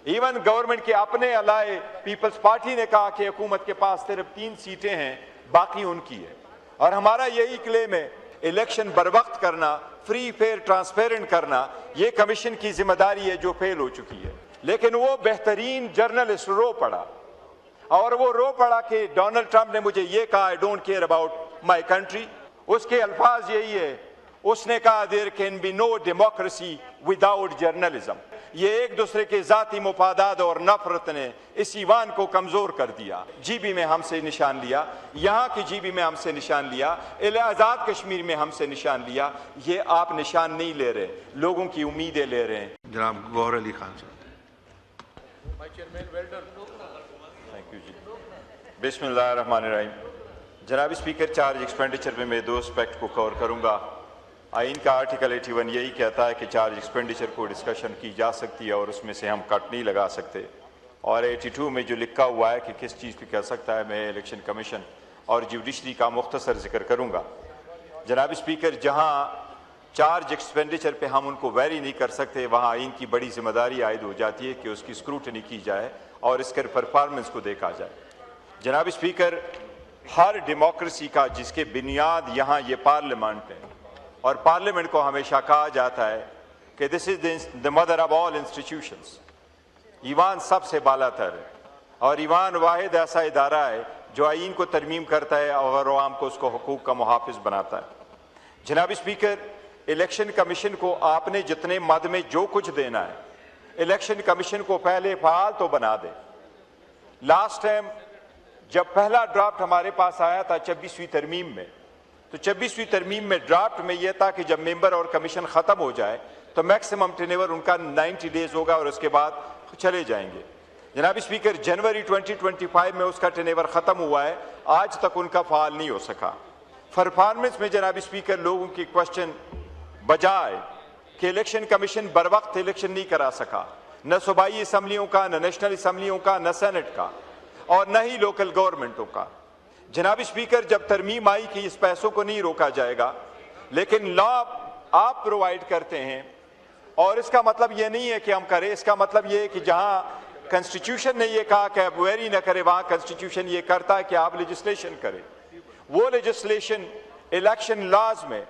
Even government کے اپنے الائے Peoples party نے کہا کہ حکومت کے پاس صرف 3 سیٹیں ہیں، باقی ان کی ہے، اور ہمارا یہی کلیم ہے الیکشن بر وقت کرنا، فری فیئر ٹرانسپیرنٹ کرنا، یہ کمیشن کی ذمہ داری ہے جو فیل ہو چکی ہے۔ لیکن وہ بہترین جرنلسٹ رو پڑا، اور وہ رو پڑا کہ ڈونلڈ ٹرمپ نے مجھے یہ کہا، I don't care about my country. اس کے الفاظ یہی ہے، اس نے کہا there can be no democracy without journalism. یہ ایک دوسرے کے ذاتی مفادات اور نفرت نے اس ایوان کو کمزور کر دیا۔ جی بی میں ہم سے نشان لیا، یہاں کی جی بی میں ہم سے نشان لیا، آزاد کشمیر میں ہم سے نشان لیا۔ یہ آپ نشان نہیں لے رہے، لوگوں کی امیدیں لے رہے ہیں۔ جناب گوہر علی خان صاحب۔ تھینک یو جی۔ بسم اللہ الرحمن الرحیم۔ جناب اسپیکر، چارج ایکسپینڈیچر میں 2 اسپیکٹ کو کور کروں گا۔ آئین کا آرٹیکل 81 یہی کہتا ہے کہ چارج ایکسپینڈیچر کو ڈسکشن کی جا سکتی ہے اور اس میں سے ہم کٹ نہیں لگا سکتے، اور 82 میں جو لکھا ہوا ہے کہ کس چیز پہ کہہ سکتا ہے، میں الیکشن کمیشن اور جوڈیشری کا مختصر ذکر کروں گا۔ جناب اسپیکر، جہاں چارج ایکسپینڈیچر پہ ہم ان کو ویری نہیں کر سکتے، وہاں آئین کی بڑی ذمہ داری عائد ہو جاتی ہے کہ اس کی اسکروٹنی کی جائے اور اس کے پرفارمنس کو دیکھا جائے۔ جناب اسپیکر، ہر ڈیموکریسی کا جس کے بنیاد یہاں یہ پارلیمنٹ ہے، اور پارلیمنٹ کو ہمیشہ کہا جاتا ہے کہ this is the mother of all institutions, ایوان سب سے بالا تر ہے، اور ایوان واحد ایسا ادارہ ہے جو آئین کو ترمیم کرتا ہے اور عوام کو اس کو حقوق کا محافظ بناتا ہے۔ جناب اسپیکر، الیکشن کمیشن کو آپ نے جتنے مد میں جو کچھ دینا ہے، الیکشن کمیشن کو پہلے فعال تو بنا دے۔ لاسٹ ٹائم جب پہلا ڈرافٹ ہمارے پاس آیا تھا 26ویں ترمیم میں، تو 26ویں ترمیم میں ڈرافٹ میں یہ تھا کہ جب ممبر اور کمیشن ختم ہو جائے تو میکسیمم ٹینیور ان کا 90 ڈیز ہوگا اور اس کے بعد چلے جائیں گے۔ جناب اسپیکر، جنوری 2025 میں اس کا ٹینیور ختم ہوا ہے، آج تک ان کا فعال نہیں ہو سکا۔ پرفارمنس میں جناب اسپیکر لوگوں کی کوشچن بجائے کہ الیکشن کمیشن بر وقت الیکشن نہیں کرا سکا، نہ صوبائی اسمبلیوں کا، نہ نیشنل اسمبلیوں کا، نہ سینٹ کا، اور نہ ہی لوکل گورنمنٹوں کا۔ جناب اسپیکر، جب ترمیم آئی کہ اس پیسوں کو نہیں روکا جائے گا، لیکن لا آپ پرووائڈ کرتے ہیں، اور اس کا مطلب یہ نہیں ہے کہ ہم کریں، اس کا مطلب یہ ہے کہ جہاں کنسٹیٹیوشن نے یہ کہا کہ آپ ویری نہ کریں، وہاں کنسٹیٹیوشن یہ کرتا ہے کہ آپ لیجسلیشن کریں۔ وہ لیجسلیشن الیکشن لاز میں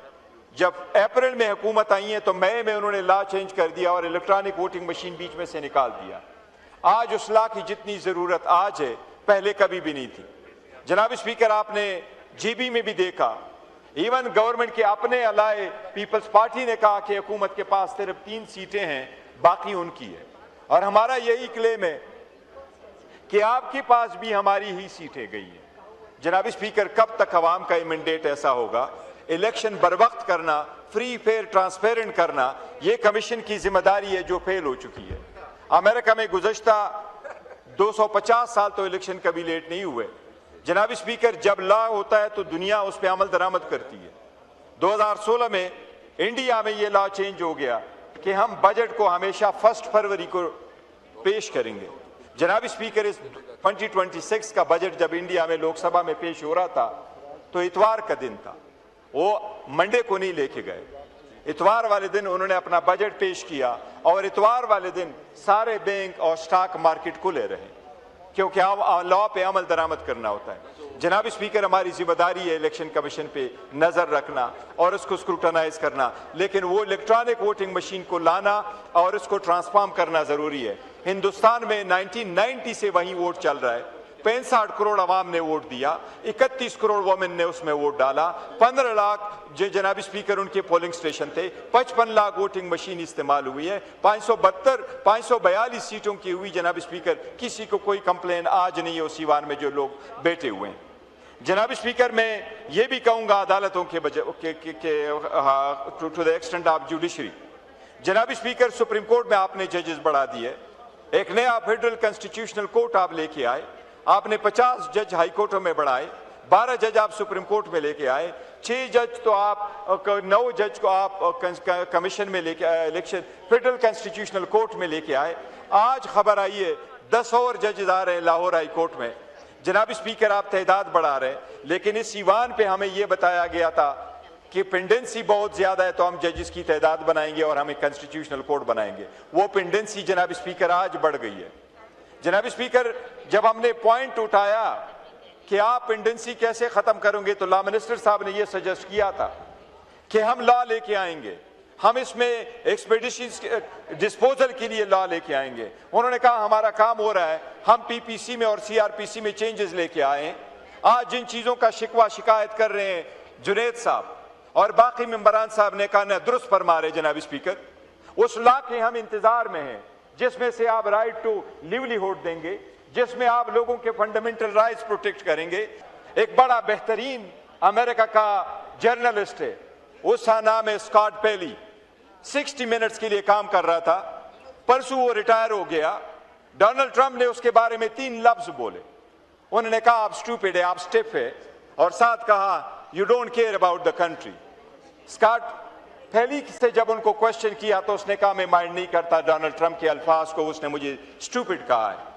جب اپریل میں حکومت آئی ہے تو مئی میں انہوں نے لا چینج کر دیا اور الیکٹرانک ووٹنگ مشین بیچ میں سے نکال دیا۔ آج اس لا کی جتنی ضرورت آج ہے، پہلے کبھی بھی نہیں تھی۔ جناب اسپیکر، آپ نے جی بی میں بھی دیکھا، ایون گورنمنٹ کے اپنے الائے پیپلز پارٹی نے کہا کہ حکومت کے پاس صرف 3 سیٹیں ہیں، باقی ان کی ہے، اور ہمارا یہی کلیم ہے کہ آپ کے پاس بھی ہماری ہی سیٹیں گئی ہیں۔ جناب اسپیکر، کب تک عوام کا مینڈیٹ ایسا ہوگا؟ الیکشن بر وقت کرنا، فری فیئر ٹرانسپیرنٹ کرنا، یہ کمیشن کی ذمہ داری ہے جو فیل ہو چکی ہے۔ امریکہ میں گزشتہ 250 سال تو الیکشن کبھی لیٹ نہیں ہوئے۔ جناب اسپیکر، جب لا ہوتا ہے تو دنیا اس پہ عمل درآمد کرتی ہے۔ 2016 میں انڈیا میں یہ لا چینج ہو گیا کہ ہم بجٹ کو ہمیشہ 1 فروری کو پیش کریں گے۔ جناب اسپیکر، اس 2026 کا بجٹ جب انڈیا میں لوک سبھا میں پیش ہو رہا تھا تو اتوار کا دن تھا، وہ منڈے کو نہیں لے کے گئے۔ اتوار والے دن انہوں نے اپنا بجٹ پیش کیا، اور اتوار والے دن سارے بینک اور سٹاک مارکیٹ کھلے رہے، کیونکہ لا پہ عمل درآمد کرنا ہوتا ہے۔ جناب اسپیکر، ہماری ذمہ داری ہے الیکشن کمیشن پہ نظر رکھنا اور اس کو اسکروٹنائز کرنا، لیکن وہ الیکٹرانک ووٹنگ مشین کو لانا اور اس کو ٹرانسفارم کرنا ضروری ہے۔ ہندوستان میں 1990 سے وہیں ووٹ چل رہا ہے، 65 کروڑ عوام نے ووٹ دیا، 31 کروڑ وومن نے اس میں ووٹ ڈالا، 15 لاکھ جو جناب اسپیکر ان کے پولنگ سٹیشن تھے، 55 لاکھ ووٹنگ مشین استعمال ہوئی ہے، 542 سیٹوں کی ہوئی۔ جناب اسپیکر، کسی کو کوئی کمپلین آج نہیں ہے اس ایوان میں جو لوگ بیٹھے ہوئے ہیں۔ جناب اسپیکر، میں یہ بھی کہوں گا عدالتوں کے to the extent of judiciary. جناب اسپیکر، سپریم کورٹ میں آپ نے ججز بڑھا دیے، ایک نیا فیڈرل کنسٹیٹیوشنل کورٹ آپ لے کے آئے، آپ نے 50 جج ہائی کورٹوں میں بڑھائے، 12 جج آپ سپریم کورٹ میں لے کے آئے، 6 جج تو آپ 9 جج کو آپ کمیشن میں لے کے آئے، الیکشن فیڈرل کنسٹیٹیوشنل کورٹ میں لے کے آئے۔ آج خبر آئی ہے 10 اور ججز آ رہے ہیں لاہور ہائی کورٹ میں۔ جناب اسپیکر، آپ تعداد بڑھا رہے ہیں، لیکن اس ایوان پہ ہمیں یہ بتایا گیا تھا کہ پینڈنسی بہت زیادہ ہے تو ہم ججز کی تعداد بنائیں گے اور ہم ایک کنسٹیٹیوشنل کوڈ بنائیں گے. وہ پینڈنسی جناب اسپیکر آج بڑھ گئی ہے. جناب اسپیکر جب ہم نے پوائنٹ اٹھایا کہ آپ پینڈنسی کیسے ختم کریں گے تو لا منسٹر صاحب نے یہ سجیسٹ کیا تھا کہ ہم لا لے کے آئیں گے, ہم اس میں ایکسپیڈیشن ڈسپوزل کے لیے لا لے کے آئیں گے. انہوں نے کہا ہمارا کام ہو رہا ہے, ہم پی پی سی میں اور سی آر پی سی میں چینجز لے کے آئیں. آج جن چیزوں کا شکوہ شکایت کر رہے ہیں جنید صاحب اور باقی ممبران صاحب نے کہا درست فرما رہے جناب اسپیکر, اس لا کے ہم انتظار میں ہیں جس میں سے آپ رائٹ ٹو لیولیہوڈ دیں گے, جس میں آپ لوگوں کے فنڈامنٹل رائٹس پروٹیکٹ کریں گے. ایک بڑا بہترین امریکہ کا جرنلسٹ ہے, اس کا نام ہے اسکاٹ پیلی, 60 منٹس کے لیے کام کر رہا تھا, پرسوں وہ ریٹائر ہو گیا. ڈونلڈ ٹرمپ نے اس کے بارے میں 3 لفظ بولے. انہوں نے کہا آپ اسٹوپڈ ہے, آپ اسٹف ہے, اور ساتھ کہا you don't care about the country. Scott Pelley سے جب ان کو کوشچن کیا تو اس نے کہا میں مائنڈ نہیں کرتا ڈونلڈ ٹرمپ کے الفاظ کو, اس نے مجھے اسٹوپڈ کہا ہے.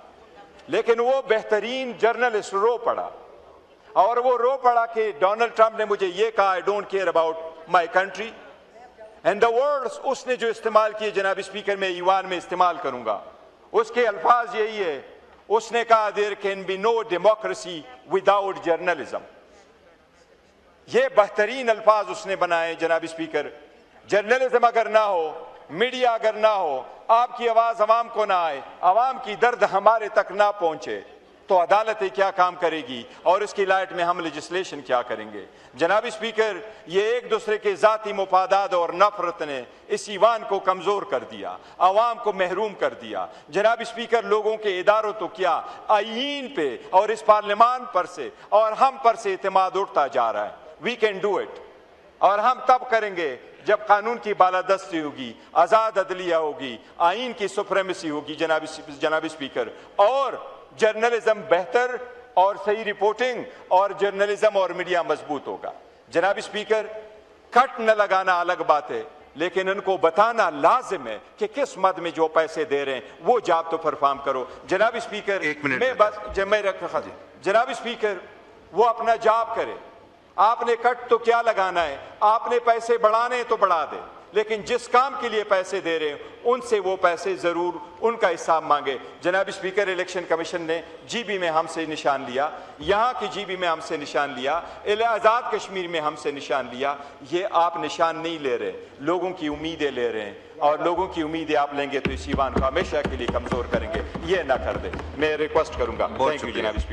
لیکن وہ بہترین جرنلسٹ رو پڑا, اور وہ رو پڑا کہ ڈونلڈ ٹرمپ نے مجھے یہ کہا I don't care about my country. And the words اس نے جو استعمال کیے جناب اسپیکر میں ایوان میں استعمال کروں گا, اس کے الفاظ یہی ہے. اس نے کہا there can be no democracy without journalism. یہ بہترین الفاظ اس نے بنائے جناب اسپیکر. جرنلزم اگر نہ ہو, میڈیا اگر نہ ہو, آپ کی آواز عوام کو نہ آئے, عوام کی درد ہمارے تک نہ پہنچے, تو عدالتیں کیا کام کرے گی اور اس کی لائٹ میں ہم لیجسلیشن کیا کریں گے. جناب اسپیکر یہ ایک دوسرے کے ذاتی مفادات اور نفرت نے اس ایوان کو کمزور کر دیا, عوام کو محروم کر دیا. جناب اسپیکر لوگوں کے اداروں تو کیا آئین پہ اور اس پارلیمان پر سے اور ہم پر سے اعتماد اٹھتا جا رہا ہے. وی کین ڈو اٹ, اور ہم تب کریں گے جب قانون کی بالادستی ہوگی, آزاد عدلیہ ہوگی, آئین کی سپریمیسی ہوگی جناب اسپیکر, اور جرنلزم بہتر اور صحیح رپورٹنگ اور جرنلزم اور میڈیا مضبوط ہوگا. جناب اسپیکر کٹ نہ لگانا الگ بات ہے, لیکن ان کو بتانا لازم ہے کہ کس مد میں جو پیسے دے رہے ہیں وہ جاب تو پرفارم کرو. جناب اسپیکر جناب اسپیکر وہ اپنا جاب کرے. آپ نے کٹ تو کیا لگانا ہے, آپ نے پیسے بڑھانے تو بڑھا دے, لیکن جس کام کے لیے پیسے دے رہے ہیں ان سے وہ پیسے ضرور ان کا حساب مانگے. جناب اسپیکر الیکشن کمیشن نے جی بی میں ہم سے نشان لیا, یہاں کی جی بی میں ہم سے نشان لیا, آزاد کشمیر میں ہم سے نشان لیا. یہ آپ نشان نہیں لے رہے, لوگوں کی امیدیں لے رہے ہیں, اور لوگوں کی امیدیں آپ لیں گے تو اس ایوان کو ہمیشہ کے لیے کمزور کریں گے. یہ نہ کر دیں, میں ریکویسٹ کروں گا. تھینک یو جناب اسپیکر.